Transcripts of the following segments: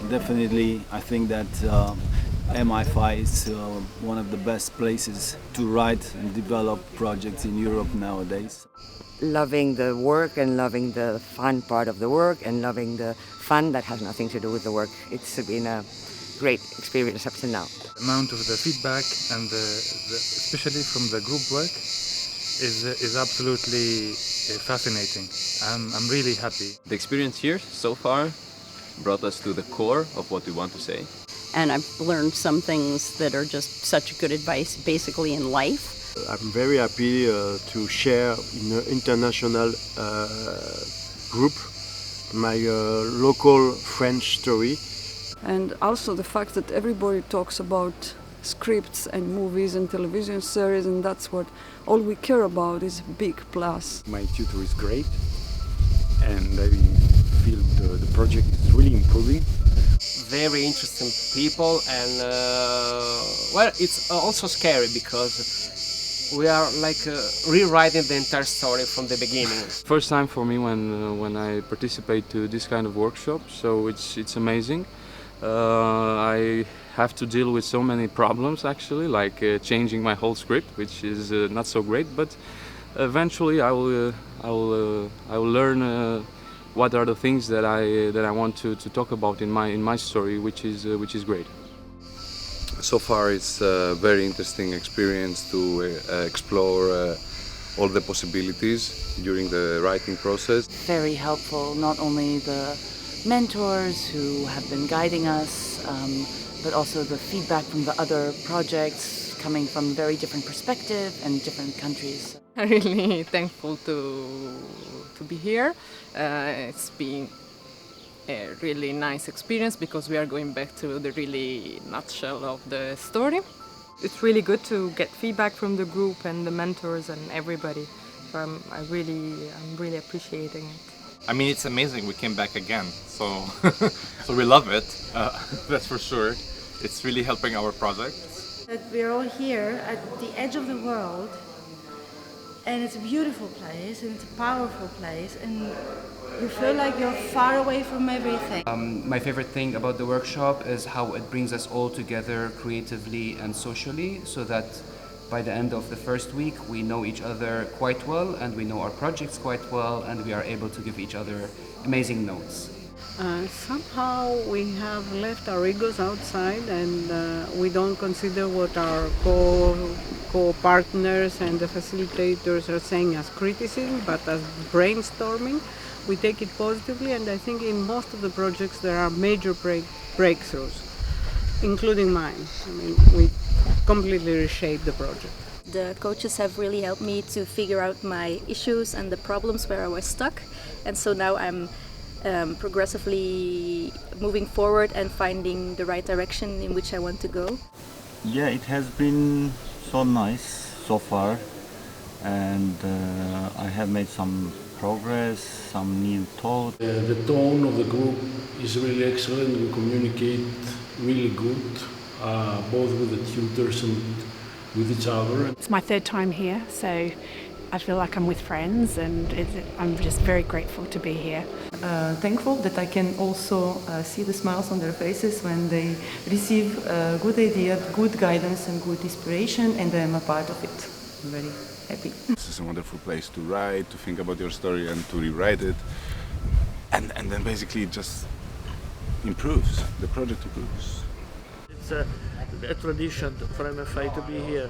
Definitely, I think that MFI is one of the best places to write and develop projects in Europe nowadays. Loving the work and loving the fun part of the work and loving the fun that has nothing to do with the work. It's been a great experience up to now. The amount of the feedback and especially from the group work is absolutely fascinating. I'm really happy. The experience here so far brought us to the core of what we want to say. And I've learned some things that are just such good advice basically in life. I'm very happy to share in an international group my local French story. And also the fact that everybody talks about scripts and movies and television series, and that's what all we care about, is a big plus. My tutor is great, and I feel the project is really improving. Very interesting people, and well, it's also scary because we are like rewriting the entire story from the beginning. First time for me when I participate to this kind of workshop, so it's amazing. I have to deal with so many problems actually, like changing my whole script, which is not so great. But eventually, I will learn what are the things that I want to talk about in my story, which is great. So far, it's a very interesting experience to explore all the possibilities during the writing process. Very helpful, not only the mentors who have been guiding us, but also the feedback from the other projects coming from very different perspectives and different countries. I'm really thankful to be here. It's been a really nice experience because we are going back to the really nutshell of the story. It's really good to get feedback from the group and the mentors and everybody. So I'm really appreciating it. I mean, it's amazing we came back again, so so we love it, that's for sure. It's really helping our project. We're all here at the edge of the world, and it's a beautiful place, and it's a powerful place, and you feel like you're far away from everything. My favorite thing about the workshop is how it brings us all together creatively and socially, so that by the end of the first week we know each other quite well and we know our projects quite well, and we are able to give each other amazing notes. Somehow we have left our egos outside, and we don't consider what our co-partners and the facilitators are saying as criticism, but as brainstorming. We take it positively, and I think in most of the projects there are major breakthroughs, including mine. I mean, we completely reshaped the project. The coaches have really helped me to figure out my issues and the problems where I was stuck, and so now I'm progressively moving forward and finding the right direction in which I want to go. Yeah, it has been so nice so far, and I have made some progress, some new thought. The tone of the group is really excellent. We communicate really good, both with the tutors and with each other. It's my third time here, so I feel like I'm with friends, and I'm just very grateful to be here. Thankful that I can also see the smiles on their faces when they receive good idea, good guidance and good inspiration, and I am a part of it. I'm very happy. This is a wonderful place to write, to think about your story and to rewrite it. And then basically it just improves, the project improves. It's a tradition for MFI to be here.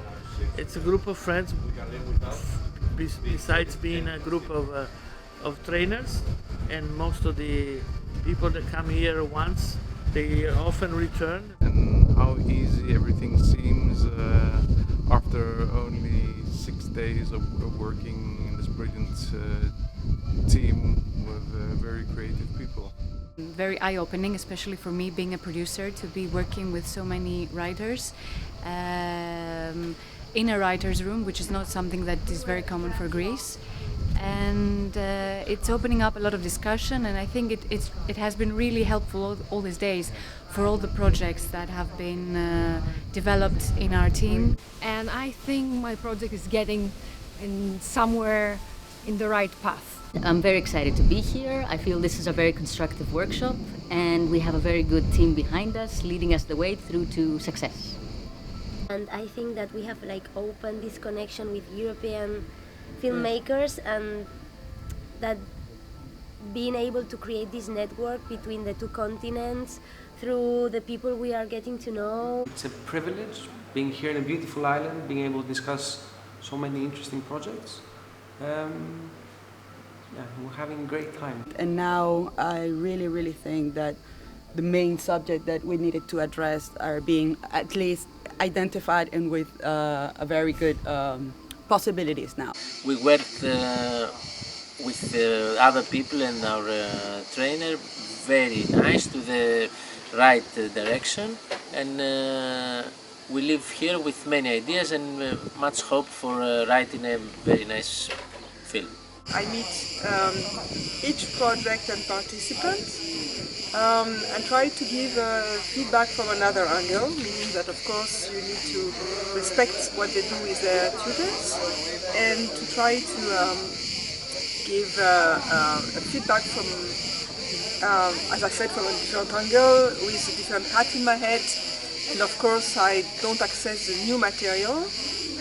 It's a group of friends, besides being a group of trainers, and most of the people that come here once, they often return. And how easy everything seems after only 6 days of working in this brilliant team with very creative people. Very eye-opening, especially for me being a producer, to be working with so many writers in a writer's room, which is not something that is very common for Greece. And it's opening up a lot of discussion, and I think it has been really helpful all these days for all the projects that have been developed in our team. And I think my project is getting somewhere in the right path. I'm very excited to be here. I feel this is a very constructive workshop and we have a very good team behind us, leading us the way through to success. And I think that we have opened this connection with European filmmakers, and that being able to create this network between the two continents through the people we are getting to know. It's a privilege being here in a beautiful island, being able to discuss so many interesting projects. We're having a great time. And now I really think that the main subject that we needed to address are being at least identified and with a very good possibilities now. We worked with other people and our trainer very nice to the right direction, and we live here with many ideas and much hope for writing a very nice film. I meet each project and participant and try to give feedback from another angle, meaning that of course you need to respect what they do with their tutors and to try to give a feedback from, as I said, from a different angle with a different hat in my head. And of course I don't access the new material,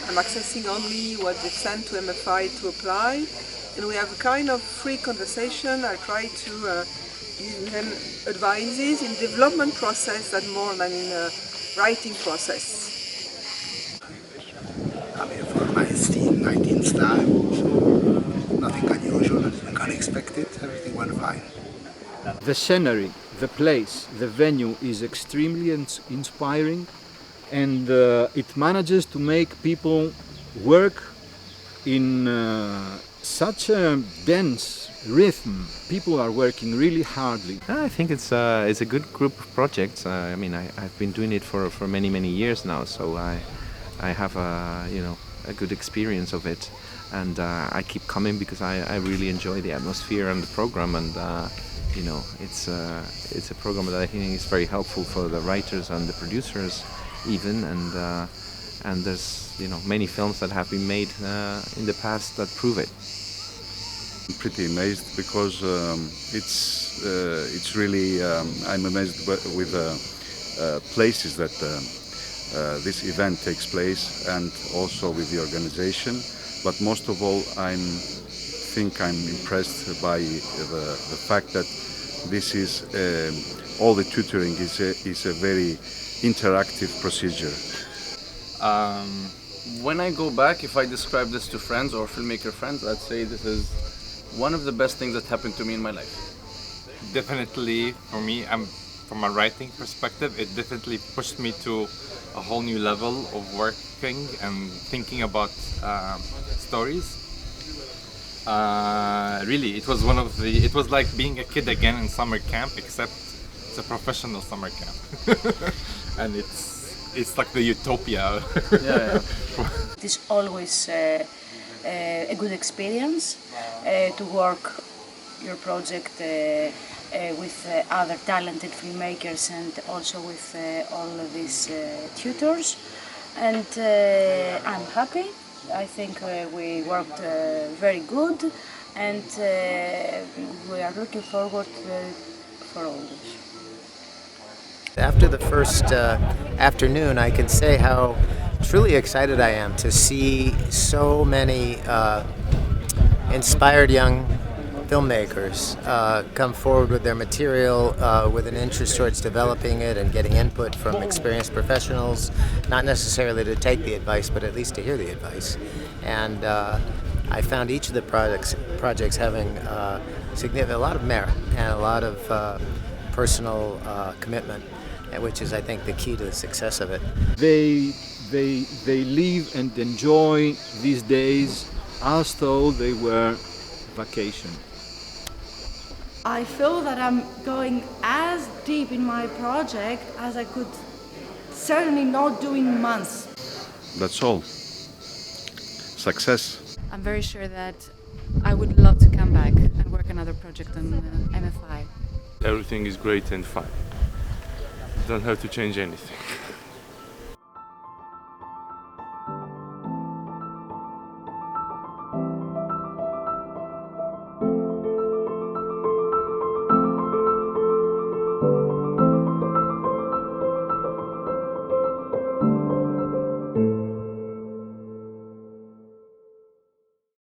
I'm accessing only what they send to MFI to apply. And we have a kind of free conversation. I try to give them advices in development process that more than in writing process. I'm here for my 19th time, so nothing unusual, nothing unexpected, everything went fine. The scenery, the place, the venue is extremely inspiring, and it manages to make people work in such a dense rhythm. People are working really hardly. I think it's a good group of projects. I mean, I've been doing it for many years now, so I have a good experience of it, and I keep coming because I really enjoy the atmosphere and the program, and it's a program that I think is very helpful for the writers and the producers even, and there's many films that have been made in the past that prove it. I'm pretty amazed because it's really I'm amazed with places that this event takes place, and also with the organization. But most of all, I think I'm impressed by the fact that this is all the tutoring is a very interactive procedure. When I go back, if I describe this to friends or filmmaker friends, I'd say this is one of the best things that happened to me in my life. Definitely, for me, from a writing perspective, it definitely pushed me to a whole new level of working and thinking about stories. Really, it was like being a kid again in summer camp, except it's a professional summer camp. And it's like the utopia. Yeah. It is always a good experience to work your project with other talented filmmakers and also with all of these tutors. And I'm happy. I think we worked very good, and we are looking forward for all this. After the first afternoon, I can say how truly excited I am to see so many inspired young filmmakers come forward with their material with an interest towards developing it and getting input from experienced professionals, not necessarily to take the advice, but at least to hear the advice. And I found each of the projects having a lot of merit and a lot of personal commitment, which is, I think, the key to the success of it. They live and enjoy these days as though they were vacation. I feel that I'm going as deep in my project as I could certainly not do in months. That's all. Success. I'm very sure that I would love to come back and work another project on MFI. Everything is great and fine. Don't have to change anything.